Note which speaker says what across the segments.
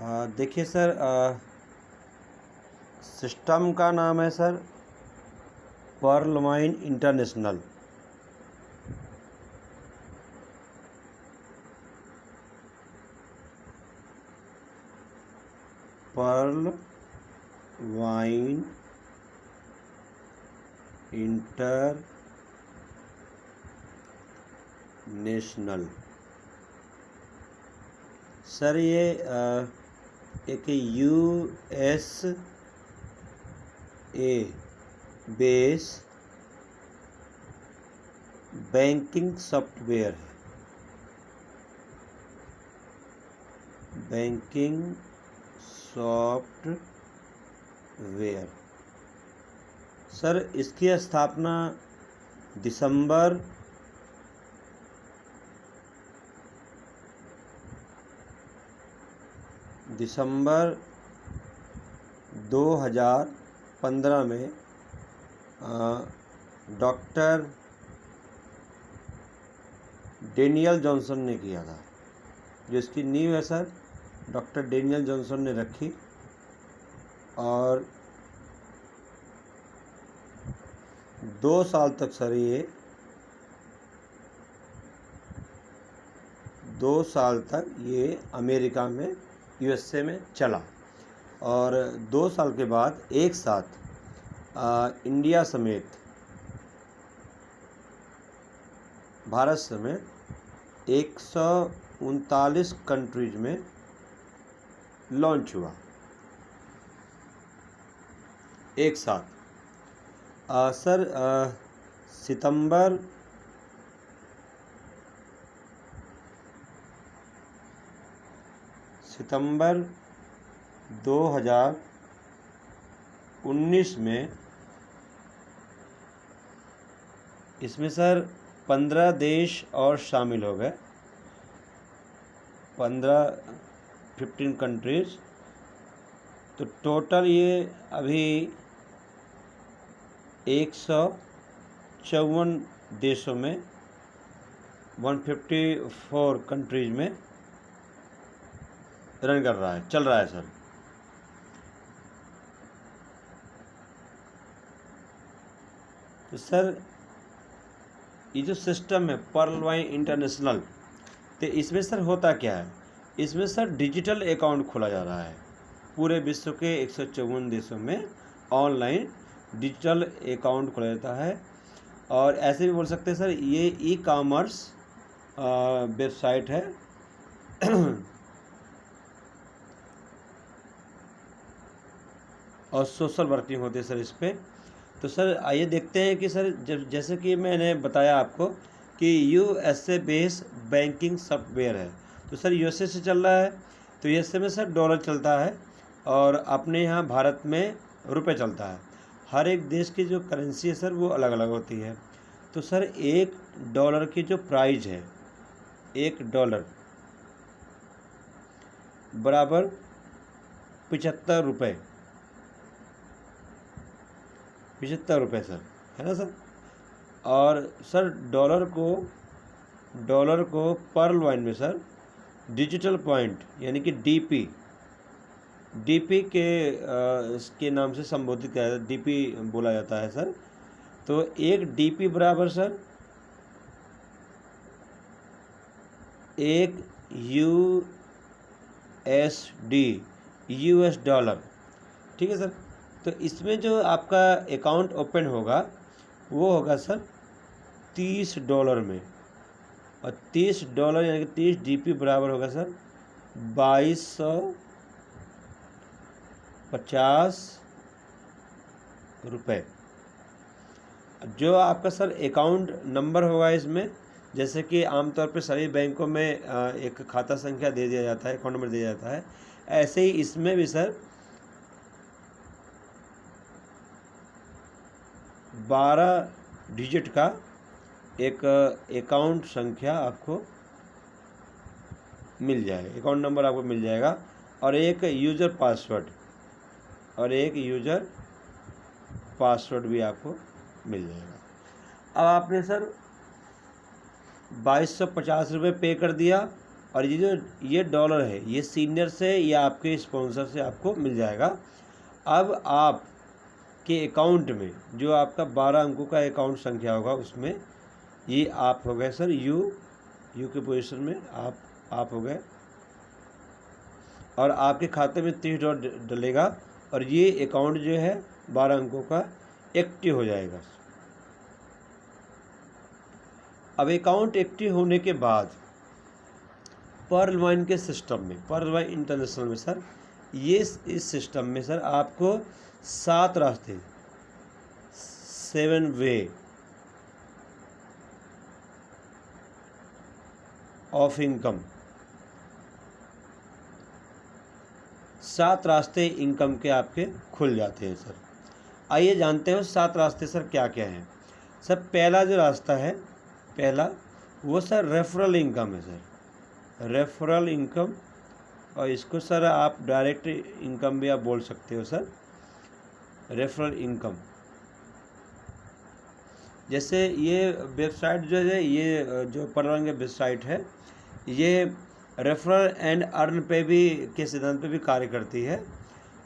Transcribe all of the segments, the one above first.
Speaker 1: देखिए sir, system का नाम है sir Pearl Vine International. Pearl Vine International sir, ये एक USA बेस बैंकिंग सॉफ्टवेयर है। बैंकिंग सॉफ्टवेयर सर, इसकी स्थापना दिसंबर 2015 में डॉक्टर डेनियल जॉनसन ने किया था। जो इसकी नींव है सर, डॉक्टर डेनियल जॉनसन ने रखी और 2 साल तक सर, ये 2 साल तक ये अमेरिका में USA में चला और 2 साल के बाद एक साथ इंडिया समेत, भारत समेत 139 कंट्रीज में लॉन्च हुआ एक साथ। सर, सितंबर 2019 में इसमें सर 15 देश और शामिल हो गए। 15 कंट्रीज। तो टोटल ये अभी 154 देशों में 154 कंट्रीज में रन कर रहा है, चल रहा है सर। तो सर, ये जो सिस्टम है पर्ल वाइन इंटरनेशनल, तो इसमें सर होता क्या है? इसमें सर डिजिटल अकाउंट खोला जा रहा है पूरे विश्व के 154 देशों में। ऑनलाइन डिजिटल अकाउंट खोला जाता है। और ऐसे भी बोल सकते हैं सर, ये ई-कॉमर्स वेबसाइट है और सोशल वर्किंग होती है सर इस पर। तो सर आइए देखते हैं कि सर, जैसे कि मैंने बताया आपको कि USA बेस बैंकिंग सॉफ्टवेयर है। तो सर USA से चल रहा है, तो USA में सर डॉलर चलता है और अपने यहाँ भारत में रुपए चलता है। हर एक देश की जो करेंसी है सर, वो अलग अलग होती है। तो सर $1 की जो प्राइस है, $1 बराबर 75 रुपये, 75 रुपये सर, है ना सर। और सर डॉलर को पर्ल वाइन में सर डिजिटल पॉइंट यानी कि DP के नाम से संबोधित किया जाता है। DP बोला जाता है सर। तो एक DP बराबर सर एक US डॉलर, ठीक है सर। तो इसमें जो आपका अकाउंट ओपन होगा वो होगा सर $30 में, और $30 यानी कि 30 DP बराबर होगा सर 2250 रुपये। जो आपका सर अकाउंट नंबर होगा इसमें, जैसे कि आमतौर पे सभी बैंकों में एक खाता संख्या दे दिया जाता है, अकाउंट नंबर दिया जाता है, ऐसे ही इसमें भी सर 12 डिजिट का एक अकाउंट संख्या आपको मिल जाएगा, अकाउंट नंबर आपको मिल जाएगा, और एक यूज़र पासवर्ड भी आपको मिल जाएगा। अब आपने सर 2250 रुपये पे कर दिया और ये डॉलर है, ये सीनियर से या आपके स्पॉन्सर से आपको मिल जाएगा। अब आप के अकाउंट में जो आपका 12 अंकों का अकाउंट संख्या होगा उसमें ये आप हो गए सर, यू के पोजीशन में आप हो गए, और आपके खाते में $30 डलेगा और ये अकाउंट जो है 12 अंकों का एक्टिव हो जाएगा। अब अकाउंट एक्टिव होने के बाद पर्ल वाइन के सिस्टम में, पर्ल वाइन इंटरनेशनल में सर, ये इस सिस्टम में सर आपको 7 रास्ते, 7 वे ऑफ इनकम, 7 रास्ते इनकम के आपके खुल जाते हैं सर। आइए जानते हैं 7 रास्ते सर क्या क्या हैं। सर पहला जो रास्ता है, पहला वो सर रेफरल इनकम है सर, रेफरल इनकम, और इसको सर आप डायरेक्ट इनकम भी आप बोल सकते हो सर। रेफरल इनकम जैसे ये वेबसाइट जो है, ये जो पर्ल की वेबसाइट है, ये रेफरल एंड अर्न पे भी के सिद्धांत पे भी कार्य करती है।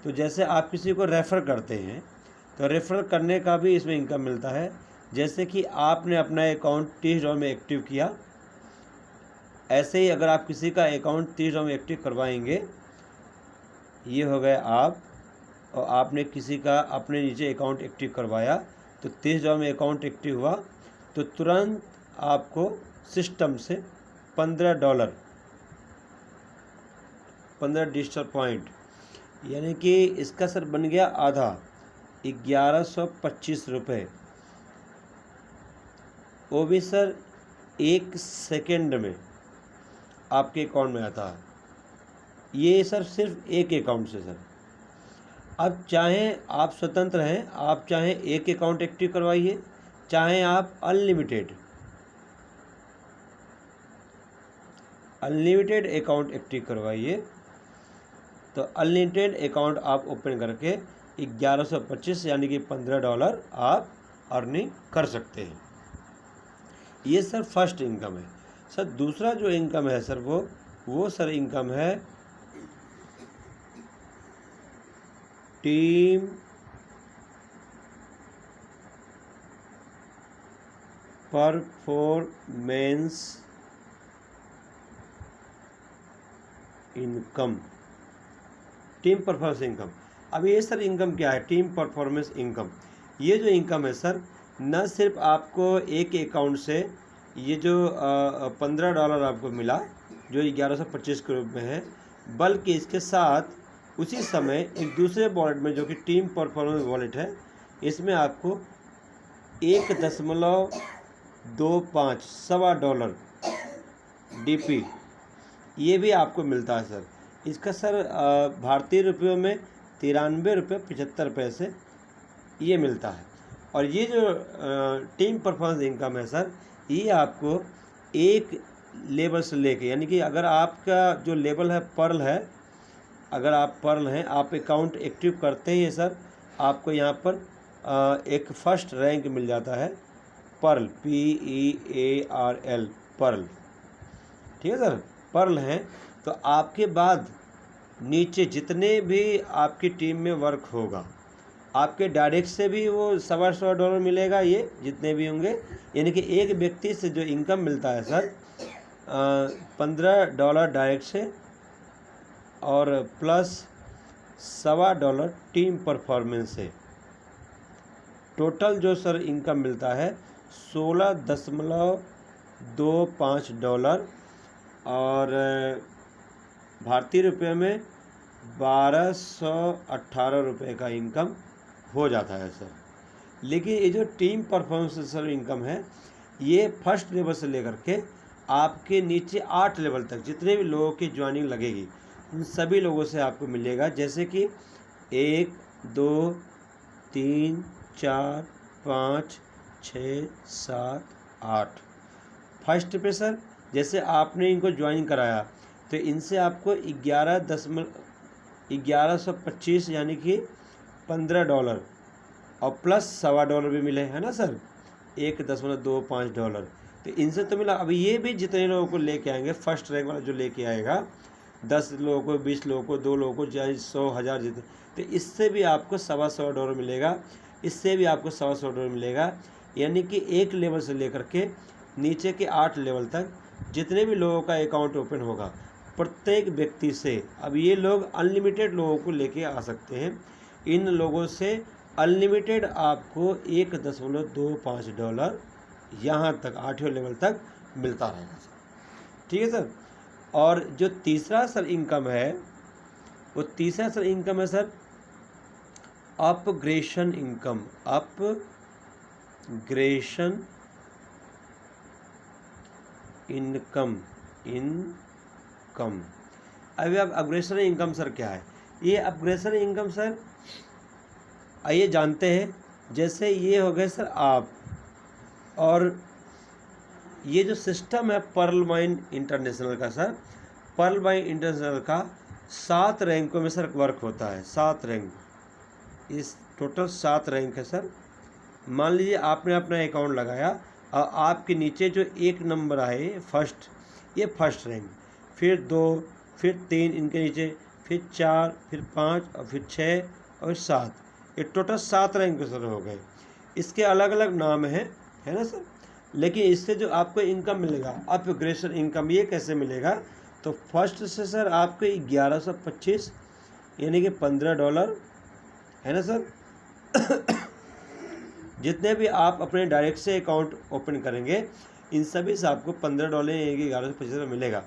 Speaker 1: तो जैसे आप किसी को रेफ़र करते हैं तो रेफ़र करने का भी इसमें इनकम मिलता है। जैसे कि आपने अपना अकाउंट $30 में एक्टिव किया, ऐसे ही अगर आप किसी का अकाउंट $30 में एक्टिव करवाएंगे, ये हो गए आप, और आपने किसी का अपने नीचे अकाउंट एक्टिव करवाया तो $30 में अकाउंट एक्टिव हुआ तो तुरंत आपको सिस्टम से $15 डिजिटल पॉइंट, यानी कि इसका सर बन गया आधा, 1125 रुपये, वो भी सर 1 सेकेंड में आपके अकाउंट में आता है। ये सर सिर्फ एक अकाउंट से सर। अब चाहे आप स्वतंत्र हैं, आप चाहे एक अकाउंट एक्टिव करवाइए, चाहे आप अनलिमिटेड अकाउंट एक्टिव करवाइए, तो अनलिमिटेड अकाउंट आप ओपन करके 1125 यानी कि $15 आप अर्निंग कर सकते हैं। ये सर फर्स्ट इनकम है। सर दूसरा जो इनकम है सर वो सर इनकम है team performance income. Team performance income, अब ये सर इनकम क्या है? टीम परफॉर्मेंस इनकम, ये जो इनकम है सर, न सिर्फ आपको एक अकाउंट से ये जो $15 आपको मिला जो 1125 के रूप में है, बल्कि इसके साथ उसी समय एक दूसरे वॉलेट में जो कि टीम परफॉर्मेंस वॉलेट है, इसमें आपको $1.25 DP ये भी आपको मिलता है सर। इसका सर भारतीय रुपयों में $93.75 ये मिलता है। और ये जो टीम परफॉर्मेंस इनकम है सर, ये आपको एक लेवल से लेके, यानी कि अगर आपका जो लेवल है पर्ल है, अगर आप पर्ल हैं, आप अकाउंट एक्टिव करते ही सर आपको यहाँ पर एक फर्स्ट रैंक मिल जाता है, पर्ल, PEARL, पर्ल, ठीक है सर। पर्ल हैं तो आपके बाद नीचे जितने भी आपकी टीम में वर्क होगा, आपके डायरेक्ट से भी वो $125 मिलेगा, ये जितने भी होंगे, यानी कि एक व्यक्ति से जो इनकम मिलता है सर $15 डायरेक्ट से और प्लस $125 टीम परफॉर्मेंस से, टोटल जो सर इनकम मिलता है $16.25 और भारतीय रुपये में 1218 रुपये का इनकम हो जाता है सर। लेकिन ये जो टीम परफॉर्मेंस सर इनकम है, ये फर्स्ट लेवल से लेकर के आपके नीचे 8 लेवल तक जितने भी लोगों की ज्वाइनिंग लगेगी, उन सभी लोगों से आपको मिलेगा। जैसे कि 1 2 3 4 5 6 7 8 फर्स्ट पे सर, जैसे आपने इनको ज्वाइन कराया तो इनसे आपको 1125 यानी कि $15 और प्लस $125 भी मिले, है ना सर, $1.25 तो इनसे तो मिला। अब ये भी जितने लोगों को लेके आएंगे, फर्स्ट रैंक वाला जो लेके आएगा, 10 लोगों को, 20 लोगों को, 2 लोगों को, चाहे 100 1000 जितने, तो इससे भी आपको $125 मिलेगा, इससे भी आपको $125 मिलेगा। यानी कि एक लेवल से लेकर के नीचे के 8 लेवल तक जितने भी लोगों का अकाउंट ओपन होगा, प्रत्येक व्यक्ति से, अब ये लोग अनलिमिटेड लोगों को लेके आ सकते हैं, इन लोगों से अनलिमिटेड आपको $1.25 यहाँ तक 8वें लेवल तक मिलता रहेगा सर। ठीक है सर। और जो तीसरा सर इनकम है, वो तीसरा सर इनकम है sir upgradation income. Upgradation income. अभी अब अपग्रेशन इनकम सर क्या है? ये अपग्रेशन इनकम सर, आइए जानते हैं। जैसे ये हो गए सर आप, और ये जो सिस्टम है पर्ल माइन इंटरनेशनल का सर, पर्ल माइन इंटरनेशनल का 7 रैंकों में सर वर्क होता है। 7 रैंक, इस टोटल 7 रैंक है सर। मान लीजिए आपने अपना अकाउंट लगाया और आपके नीचे जो 1 नंबर आए फर्स्ट, ये फर्स्ट रैंक, फिर 2, फिर 3 इनके नीचे, फिर 4, फिर 5 और फिर 6 और 7, ये टोटल 7 रैंक सर हो गए। इसके अलग अलग नाम है ना सर। लेकिन इससे जो आपको इनकम मिलेगा अपग्रेशन इनकम, ये कैसे मिलेगा? तो फर्स्ट से सर आपको 1125 यानी कि $15 है ना सर। जितने भी आप अपने डायरेक्ट से अकाउंट ओपन करेंगे, इन सभी से आपको $15 यानी कि 1125 मिलेगा।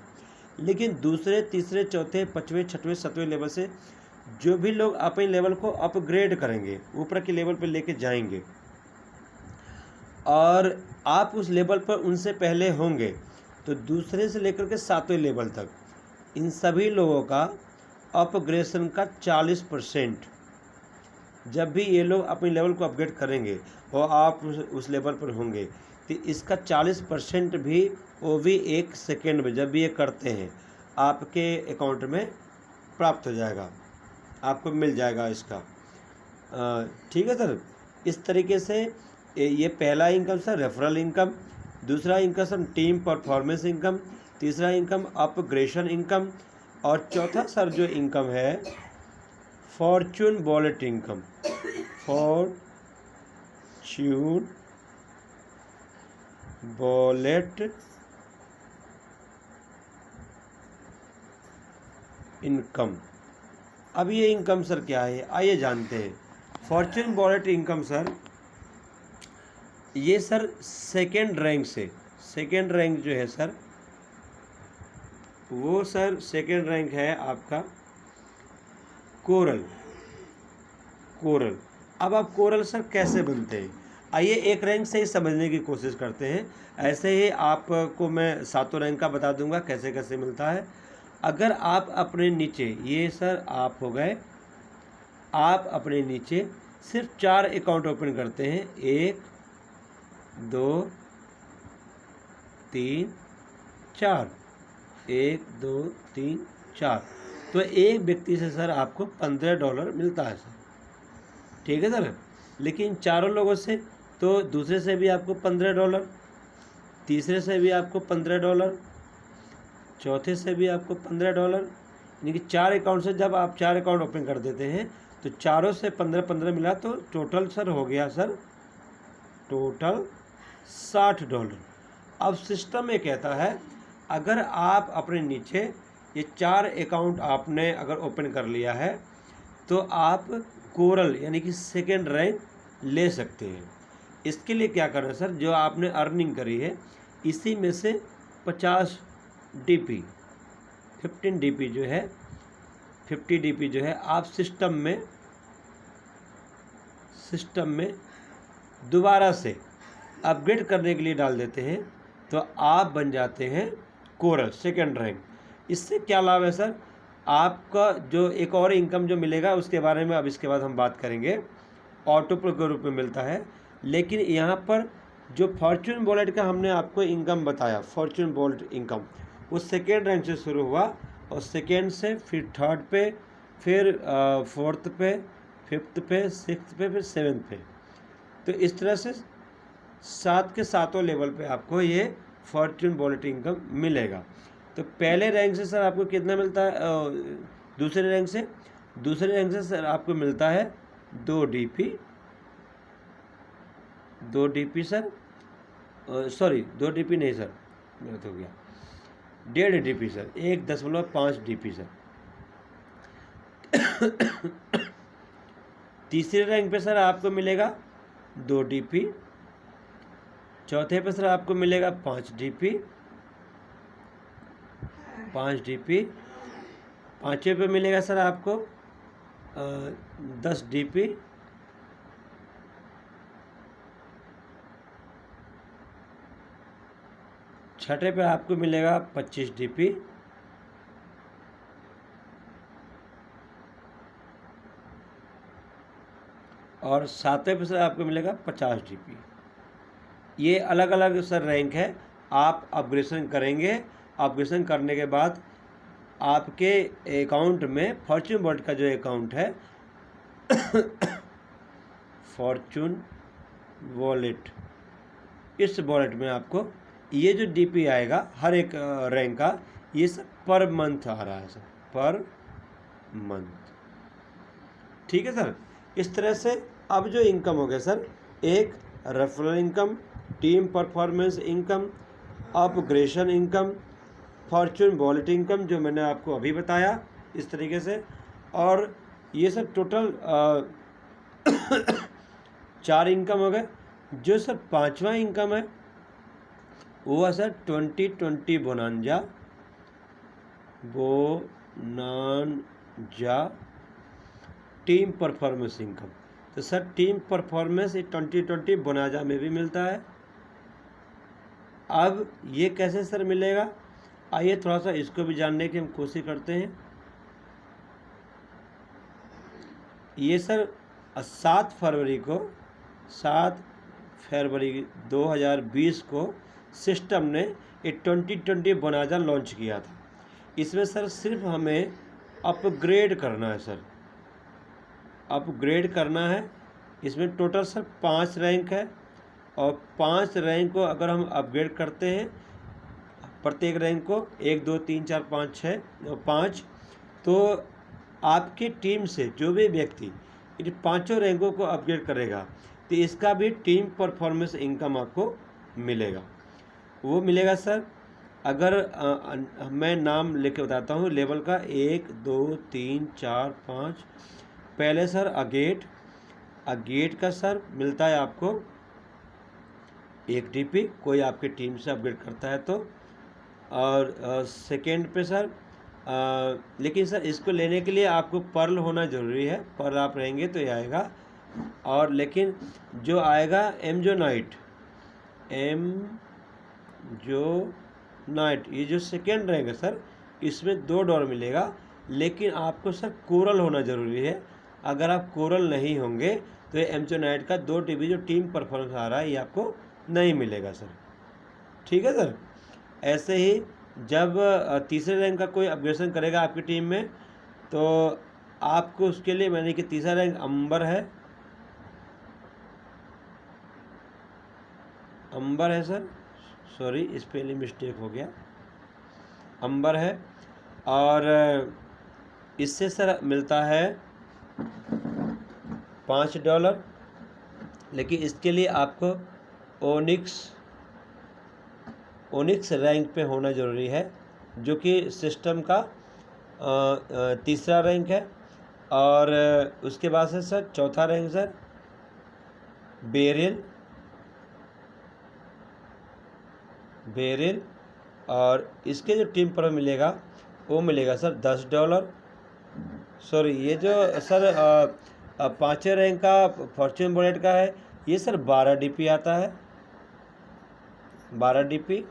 Speaker 1: लेकिन दूसरे, तीसरे, चौथे, 5वें, 6वें, 7वें लेवल से जो भी लोग अपने लेवल को अपग्रेड करेंगे, ऊपर के लेवल पर लेके जाएंगे, और आप उस लेवल पर उनसे पहले होंगे, तो दूसरे से लेकर के 7वें लेवल तक इन सभी लोगों का अपग्रेशन का 40%, जब भी ये लोग अपने लेवल को अपग्रेड करेंगे और आप उस लेवल पर होंगे, तो इसका 40% भी, वो भी 1 सेकेंड में जब भी ये करते हैं आपके अकाउंट में प्राप्त हो जाएगा, आपको मिल जाएगा इसका। ठीक है सर। इस तरीके से ये पहला इनकम सर रेफरल इनकम, दूसरा income sir team performance income, तीसरा इनकम अपग्रेशन इनकम, और चौथा सर जो इनकम है Fortune wallet income. Fortune wallet income. अब ये इनकम सर क्या है, आइए जानते हैं। फॉर्चून वॉलेट इनकम सर, ये सर सेकेंड रैंक से, सेकेंड रैंक जो है सर, वो सर सेकेंड रैंक है आपका कोरल। अब आप कोरल सर कैसे बनते हैं, आइए एक रैंक से ही समझने की कोशिश करते हैं। ऐसे ही आपको मैं 7 रैंक का बता दूंगा कैसे कैसे मिलता है। अगर आप अपने नीचे, ये सर आप हो गए, आप अपने नीचे सिर्फ 4 अकाउंट ओपन करते हैं, 1 2 3 4, 1 2 3 4, तो एक व्यक्ति से सर आपको $15 मिलता है सर। ठीक है सर। लेकिन चारों लोगों से, तो दूसरे से भी आपको $15, तीसरे से भी आपको $15, चौथे से भी आपको $15, यानी कि 4 अकाउंट से जब आप 4 अकाउंट ओपन कर देते हैं तो चारों से 15-15 मिला, तो टोटल सर हो गया सर, टोटल $60। अब सिस्टम में कहता है, अगर आप अपने नीचे ये 4 अकाउंट आपने अगर ओपन कर लिया है, तो आप कोरल यानी कि सेकेंड रैंक ले सकते हैं। इसके लिए क्या करना है सर, जो आपने अर्निंग करी है इसी में से 50 DP, 15 DP जो है, 50 DP जो है आप सिस्टम में दोबारा से अपग्रेड करने के लिए डाल देते हैं, तो आप बन जाते हैं कोरल सेकेंड रैंक। इससे क्या लाभ है सर, आपका जो एक और इनकम जो मिलेगा उसके बारे में अब इसके बाद हम बात करेंगे, ऑटो पे के रूप में मिलता है। लेकिन यहाँ पर जो फॉर्चून वॉलेट का हमने आपको इनकम बताया, फॉर्चून वॉलेट इनकम, वो सेकेंड रैंक से शुरू हुआ, और सेकेंड से फिर थर्ड पे, फिर फोर्थ पे, फिफ्थ पे, सिक्स्थ पे, फिर सेवन्थ पे। तो इस तरह से 7 के 7 लेवल पे आपको ये फॉर्च्यून वॉलेट इनकम मिलेगा। तो पहले रैंक से सर आपको कितना मिलता है? दूसरे रैंक से सर आपको मिलता है 2 DP, 2 DP sir, sorry 2 DP नहीं सर, मेरा तो हो गया 1.5 DP सर, 1.5 DP सर। तीसरे रैंक पे सर आपको मिलेगा 2 DP, चौथे पे सर आपको मिलेगा 5 DP, 5 DP, पाँचवें पे मिलेगा सर आपको 10 DP, छठे पे आपको मिलेगा 25 DP, और सातवें पे सर आपको मिलेगा 50 DP। ये अलग अलग सर रैंक है। आप अपग्रेडेशन करेंगे, अपग्रेडेशन करने के बाद आपके अकाउंट में फॉर्च्यून वॉलेट का जो अकाउंट है फॉर्च्यून वॉलेट, इस वॉलेट में आपको ये जो DP आएगा हर एक रैंक का, ये सब पर मंथ आ रहा है सर, पर मंथ। ठीक है सर। इस तरह से अब जो इनकम हो गया सर, एक referral income, team performance income, upgradation income, Fortune wallet income जो मैंने आपको अभी बताया इस तरीके से, और ये सब टोटल 4 इनकम हो गए। जो सर पांचवा इनकम है वो है sir 2020 bonanza team performance income. तो सर टीम परफॉर्मेंस 2020 बोनांजा में भी मिलता है। अब ये कैसे सर मिलेगा, आइए थोड़ा सा इसको भी जानने की हम कोशिश करते हैं। ये सर 7 फरवरी 2020 को सिस्टम ने ये 2020 बोनांजा लॉन्च किया था। इसमें सर सिर्फ हमें अपग्रेड करना है सर, अपग्रेड करना है। इसमें टोटल सर 5 रैंक है, और 5 रैंक को अगर हम अपग्रेड करते हैं, प्रत्येक रैंक को 1 2 3 4 5 6 5, तो आपकी टीम से जो भी व्यक्ति इन 5 रैंकों को अपग्रेड करेगा तो इसका भी टीम परफॉर्मेंस इनकम आपको मिलेगा। वो मिलेगा सर, अगर मैं नाम लेके बताता हूँ लेवल का, 1 2 3 4 5। पहले सर अगेट का सर मिलता है आपको 1 DP, कोई आपके टीम से अपग्रेड करता है तो। और सेकेंड पे सर लेकिन सर इसको लेने के लिए आपको पर्ल होना ज़रूरी है, पर्ल आप रहेंगे तो ये आएगा। और लेकिन जो आएगा एमजोनाइट, ये जो सेकेंड रहेगा सर, इसमें $2 मिलेगा। लेकिन आपको सर कोरल होना ज़रूरी है। अगर आप कोरल नहीं होंगे तो ये एमजोनाइट का 2 DP जो टीम परफॉर्मेंस आ रहा है ये आपको नहीं मिलेगा सर। ठीक है सर। ऐसे ही जब तीसरे रैंक का कोई अपग्रेडेशन करेगा आपकी टीम में, तो आपको उसके लिए, मैंने कि तीसरा रैंक अंबर है सर, सॉरी स्पेलिंग मिस्टेक हो गया, अंबर है। और इससे सर मिलता है $5, लेकिन इसके लिए आपको ओनिक्स रैंक पे होना ज़रूरी है, जो कि सिस्टम का तीसरा रैंक है। और उसके बाद से सर चौथा रैंक सर बेरिल, और इसके जो टीम पर मिलेगा वो मिलेगा सर $10। सॉरी, ये जो सर 5वें रैंक का फॉर्च्यून वॉलेट का है, ये सर 12 DP आता है, 12 DP।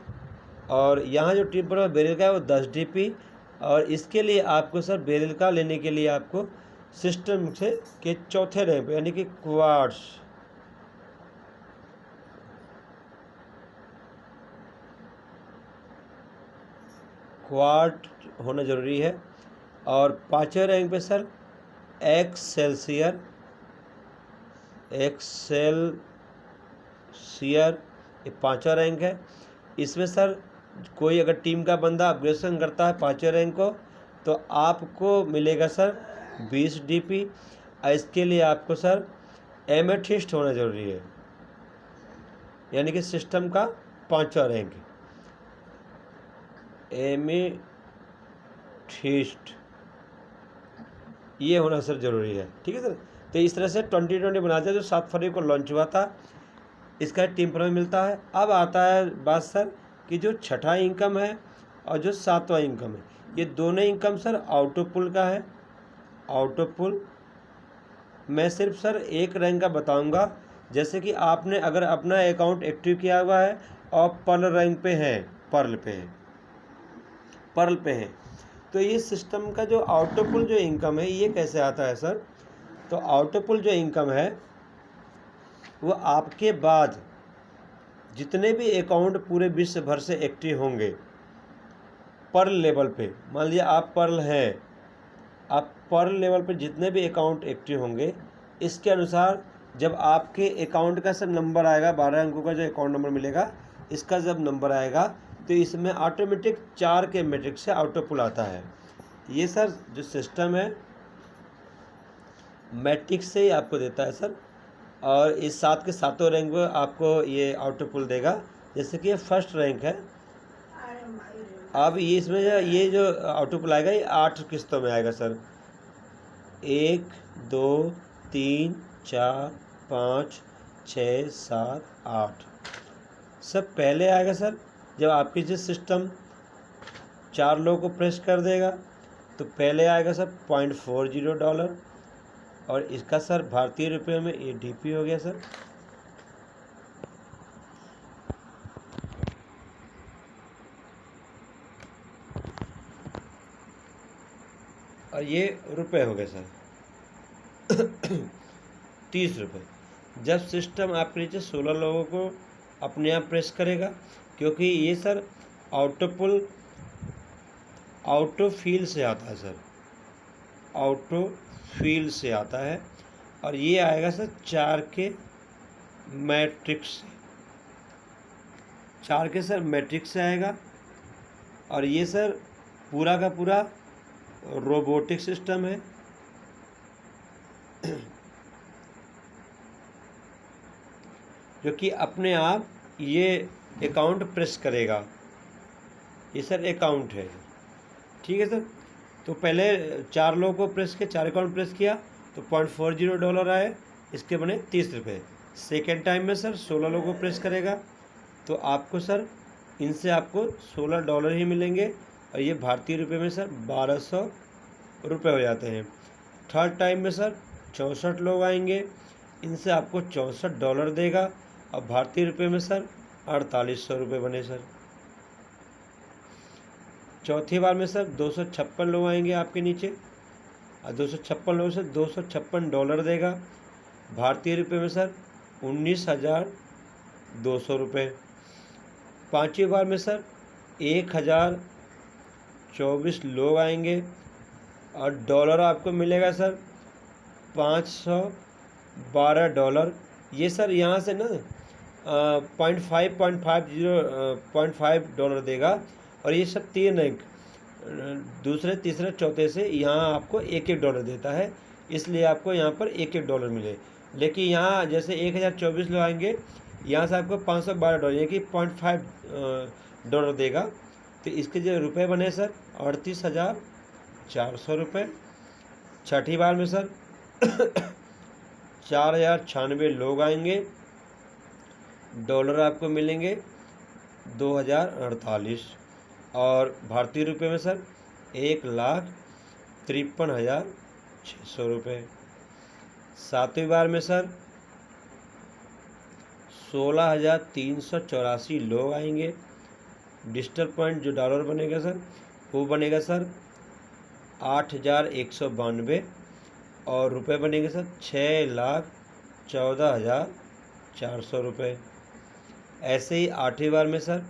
Speaker 1: और यहाँ जो टीम पर बेरिल का है वो 10 DP। और इसके लिए आपको सर बेरिल का लेने के लिए आपको सिस्टम से के चौथे रैंक पे यानी कि क्वार्ट होना ज़रूरी है। और 5वें रैंक पे सर एक्सेलसियर, ये 5वां रैंक है। इसमें सर कोई अगर टीम का बंदा अपग्रेडेशन करता है 5वें रैंक को तो आपको मिलेगा सर 20 DP। इसके लिए आपको सर एमेथिस्ट होना ज़रूरी है, यानी कि सिस्टम का 5वां रैंक एमेथिस्ट ये होना सर ज़रूरी है। ठीक है सर। तो इस तरह से 2020 बना दिया जो 7 फरवरी को लॉन्च हुआ था, इसका टीम पर मिलता है। अब आता है बात सर कि जो छठा इनकम है और जो 7वां इनकम है, ये दोनों इनकम सर ऑटोपुल का है। ऑटोपुल मैं सिर्फ सर एक रैंक का बताऊंगा, जैसे कि आपने अगर अपना अकाउंट एक्टिव किया हुआ है और पर्ल रैंक पे है, पर्ल पे है, तो ये सिस्टम का जो ऑटोपुल जो इनकम है ये कैसे आता है सर। तो ऑटोपुल जो इनकम है वो आपके बाद जितने भी अकाउंट पूरे विश्व भर से एक्टिव होंगे पर्ल लेवल पे, मान लीजिए आप पर्ल है, आप पर्ल लेवल पे जितने भी अकाउंट एक्टिव होंगे, इसके अनुसार जब आपके अकाउंट का सर नंबर आएगा, 12 अंकों का जो अकाउंट नंबर मिलेगा, इसका जब नंबर आएगा तो इसमें ऑटोमेटिक 4 के मैट्रिक्स से ऑटोपुल आता है। ये सर जो सिस्टम है मैट्रिक्स से ही आपको देता है सर, और इस 7 के 7वें रैंक में आपको ये ऑटोपुल देगा। जैसे कि ये फर्स्ट रैंक है, अब ये इसमें ये जो ऑटोपुल आएगा ये 8 किस्तों में आएगा सर। 1 2 3 4 5 6 7 8 सब पहले आएगा सर जब आपकी जो सिस्टम 4 लोगों को प्रेस कर देगा तो पहले आएगा सर $0.40, और इसका सर भारतीय रुपये में ये DP हो गया सर। और ये रुपए हो गए सर 30 रुपये। जब सिस्टम आपके नीचे 16 लोगों को अपने आप प्रेस करेगा, क्योंकि ये सर ऑटोपुल ऑटो फील से आता है सर, ऑटो फील से आता है, और ये आएगा सर 4 के मैट्रिक्स से, 4 के सर मैट्रिक्स से आएगा। और ये सर पूरा का पूरा रोबोटिक सिस्टम है। जो कि अपने आप ये अकाउंट प्रेस करेगा। ये सर अकाउंट है, ठीक है सर। तो पहले 4 लोगों को प्रेस किया, 4 अकाउंट प्रेस किया तो $0.40 आए, इसके बने 30 रुपये। सेकेंड टाइम में सर 16 लोगों को प्रेस करेगा तो आपको सर इनसे आपको $16 ही मिलेंगे, और ये भारतीय रुपये में सर 1200 रुपये हो जाते हैं। थर्ड टाइम में सर 64 लोग आएंगे, इनसे आपको $64 देगा, और भारतीय रुपये में सर 4800 रुपये बने सर। चौथी बार में सर 256 लोग आएंगे आपके नीचे, और 256 लोगों से $256 देगा, भारतीय रुपये में सर 19,200 रुपये। पाँचवीं बार में सर 1024 लोग आएंगे, और डॉलर आपको मिलेगा सर $512। ये सर यहाँ से ना $0.5 देगा, और ये सब 3 रैंक दूसरे तीसरे चौथे से यहाँ आपको $1 देता है, इसलिए आपको यहाँ पर $1 मिले। लेकिन यहाँ जैसे 1024 लोग आएंगे, यहाँ से आपको $512 यानी कि $0.5 देगा। तो इसके जो रुपए बने सर 38,400 रुपये। छठी बार में सर 4096 लोग आएंगे, डॉलर आपको मिलेंगे 2048, और भारतीय रुपये में सर 1,53,600 रुपये। सातवीं बार में सर 16,384 लोग आएंगे, डिजिटल पॉइंट जो डॉलर बनेगा सर वो बनेगा सर 8,192, और रुपये बनेंगे सर 6,14,400 रुपये। ऐसे ही आठवीं बार में सर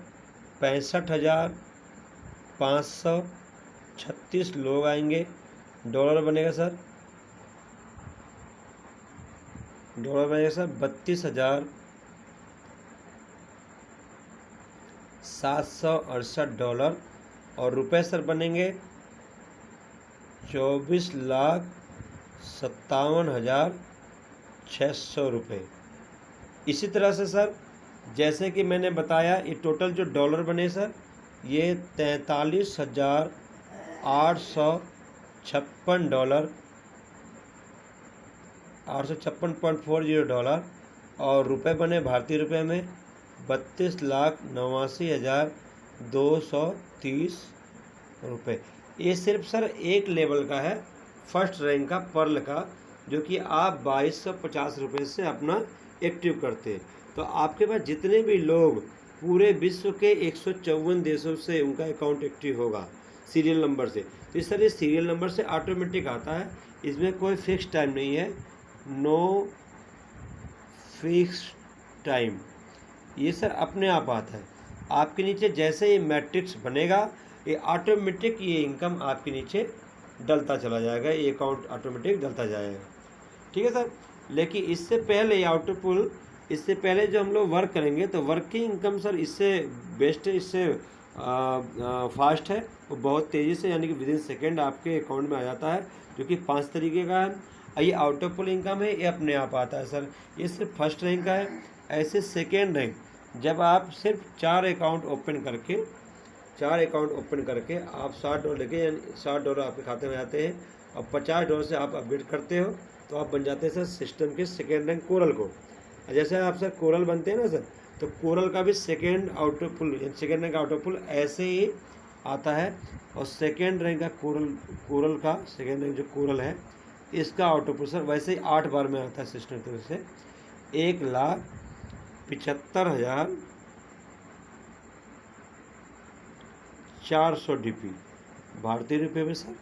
Speaker 1: 65,536 लोग आएंगे, डॉलर बनेगा सर 32,700 $768 और रुपए सर बनेंगे 24,57,600 रुपये। इसी तरह से सर जैसे कि मैंने बताया ये टोटल जो डॉलर बने सर ये 43,856 डॉलर, 856.40 और रुपए बने भारतीय रुपए में 32,89,230 रुपये। ये सिर्फ सर एक लेवल का है, फर्स्ट रैंक का पर्ल का, जो कि आप 2250 रुपये से अपना एक्टिव करते हैं। तो आपके पास जितने भी लोग पूरे विश्व के 154 देशों से उनका अकाउंट एक्टिव होगा सीरियल नंबर से, तो इस तरह सीरियल नंबर से ऑटोमेटिक आता है, इसमें कोई फिक्स टाइम नहीं है, नो फिक्स टाइम, ये सर अपने आप आता है। आपके नीचे जैसे ही मैट्रिक्स बनेगा ये ऑटोमेटिक ये इनकम आपके नीचे डलता चला जाएगा, ये अकाउंट ऑटोमेटिक डलता जाएगा, ठीक है सर। लेकिन इससे पहले आउटपुल, इससे पहले जो हम लोग वर्क करेंगे तो वर्किंग इनकम सर इससे बेस्ट है, इससे फास्ट है, वो बहुत तेज़ी से यानी कि विदिन सेकेंड आपके अकाउंट में आ जाता है, जो कि 5 तरीके का है। ये आउटपुल इनकम है, ये अपने आप आता है सर, ये सिर्फ फर्स्ट रैंक का है। ऐसे सेकेंड रैंक जब आप सिर्फ 4 अकाउंट ओपन करके आप $60 लेके, यानी $60 आपके खाते में आते हैं और $50 से आप अपग्रेड करते हो तो आप बन जाते हैं सर सिस्टम के सेकेंड रैंक कोरल को। जैसे आप सर कोरल बनते हैं ना सर, तो कोरल का भी सेकेंड रैंक आउटपुल ऐसे ही आता है। और सेकेंड रैंक का कोरल का सेकेंड रैंक जो कोरल है इसका आउटपुल सर वैसे ही 8 बार में आता है सिस्टम की तरफ से 1,75,400 DP भारतीय रुपये में सर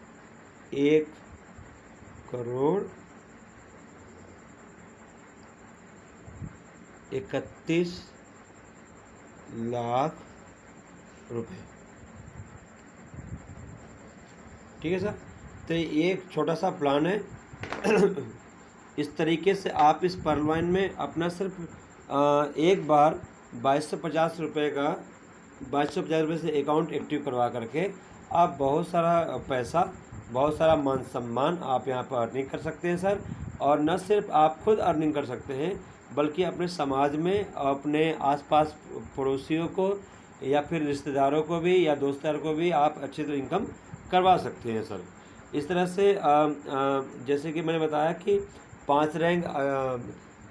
Speaker 1: 1,31,00,000 रुपये, ठीक है सर। तो ये एक छोटा सा प्लान है इस तरीके से आप इस पर्लवाइन में अपना सिर्फ एक बार 2250 रुपये से अकाउंट एक्टिव करवा करके आप बहुत सारा पैसा, बहुत सारा मान सम्मान आप यहाँ पर अर्निंग कर सकते हैं सर। और न सिर्फ आप खुद अर्निंग कर सकते हैं बल्कि अपने समाज में, अपने आसपास पड़ोसियों को या फिर रिश्तेदारों को भी या दोस्तदार को भी आप अच्छी तरह इनकम करवा सकते हैं सर। इस तरह से जैसे कि मैंने बताया कि 5 रैंक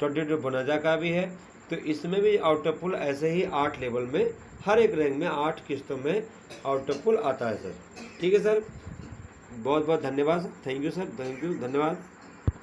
Speaker 1: 22 बोनाजा का भी है, तो इसमें भी आउटपुल ऐसे ही 8 लेवल में हर एक रैंक में 8 किस्तों में आउटपुल आता है सर, ठीक है सर। बहुत बहुत धन्यवाद, thank you sir, thank you, धन्यवाद।